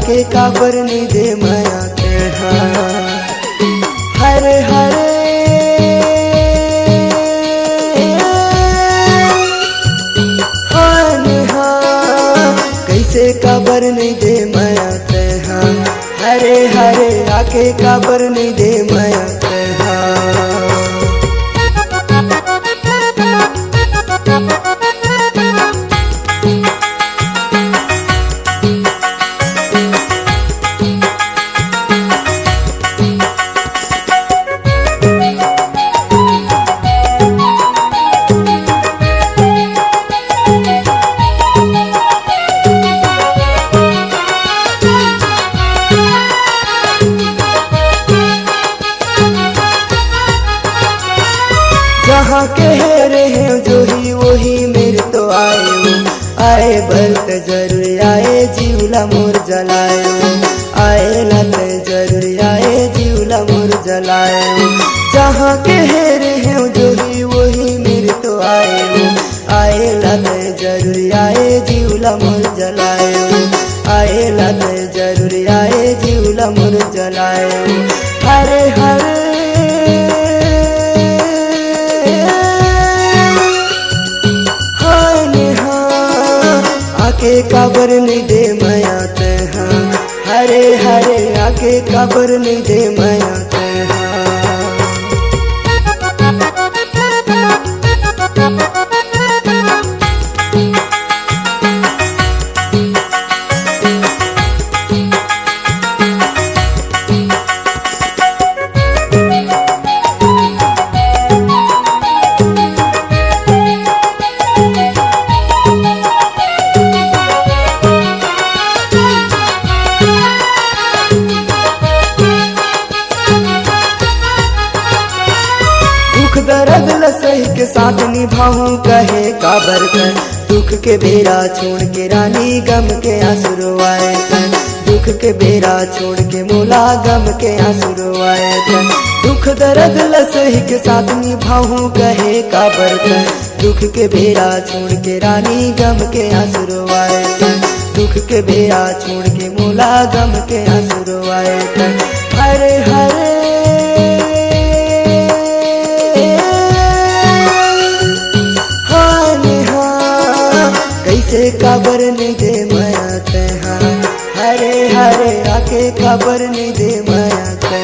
आके काबर नहीं दे माया ते हरे हरे कैसे काबर नहीं दे माया ते हरे हरे आके काबर नहीं दे माया ते जहाँ कह रहे हो जो ही वही मेरे तो आए बलत जरूर आए जीवला मोर जलाए आए लत जरूर आए जीवला मोर जलाए जहाँ कह रहे हो जो ही वही मेरे तो आए लत जरूर आए जीवला मोर जलाए आए लत जरूर आए जीवला मोर जलाए हरे हरे आके काबर नहीं दे माया ते हरे हरे आके काबर नहीं दे माया ते दर्द लसही के साथ निभाऊं कहे काबर कर दुख के बेरा छोड़ के रानी गम के आंसू रोआए कर दुख के बेरा छोड़ के मोला गम के आंसू रोआए कर दुख दर्द लसही के साथ निभाऊं कहे काबर कर दुख के बेरा छोड़ के रानी गम के आंसू रोआए कर दुख के बेरा छोड़ के मोला गम के आंसू रोआए कर हरे हरे कैसे काबर नहीं दे माया ते हरे हरे आके काबर नहीं दे माया ते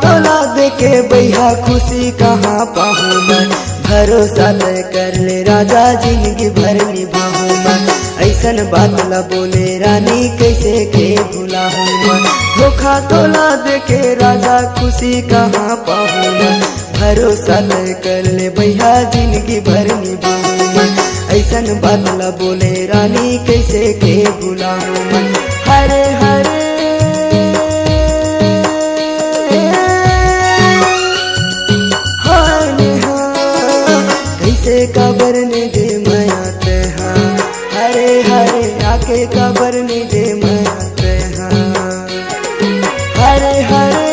तोला देके भैया खुशी कहाँ पाहूँ मैं भरोसा तय कर ले राजा जिंदगी भर निभाऊँ मैं ऐसन बात ला बोले रानी कैसे के भूला हूँ मैं धोखा तोला देके राजा खुशी कहाँ पाहूँ मैं भरोसा तय कर ले भैया जिंदगी भर निभाऊँ मैं ऐसन बात ला बोले रानी कैसे के भूला हूँ मैं हरे हरे कैसे काबर नहीं दे माया ते हरे हरे आके काबर नहीं दे माया ते हरे हरे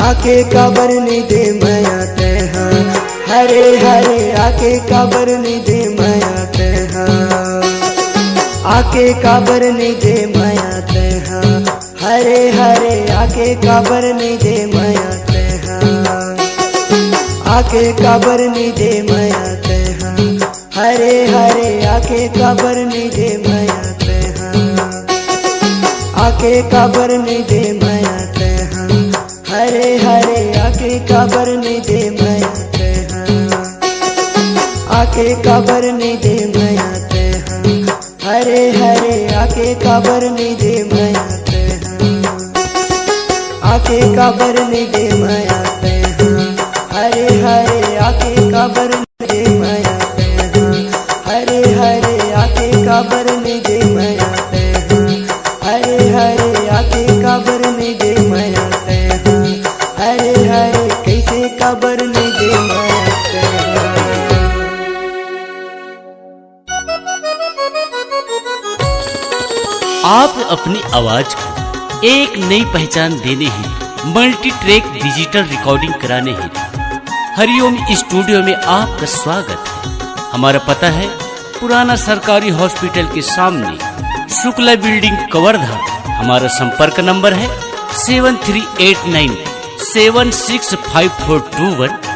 आके काबर नहीं दे माया ते हरे हरे आके काबर नहीं दे माया ते आके काबर नहीं दे माया ते हरे हरे आके काबर नहीं दे माया ते आके काबर नहीं दे माया ते हरे हरे आके काबर नहीं दे माया ते आके काबर नहीं दे माया ते हरे हरे आके काबर नहीं दे माया ते आके काबर नहीं दे माया ते हरे हरे आके काबर नहीं दे माया ते आके काबर नहीं दे माया ते हरे हरे आके काबर में दे माया हरे हरे आके काबर में दे माया हरे हरे कैसे काबर में दे माया आप अपनी आवाज को एक नई पहचान देने हेतु मल्टी ट्रैक डिजिटल रिकॉर्डिंग कराने हेतु हरिओम स्टूडियो में आपका स्वागत है। हमारा पता है पुराना सरकारी हॉस्पिटल के सामने शुक्ला बिल्डिंग कवर्धा। हमारा संपर्क नंबर है 7389 765421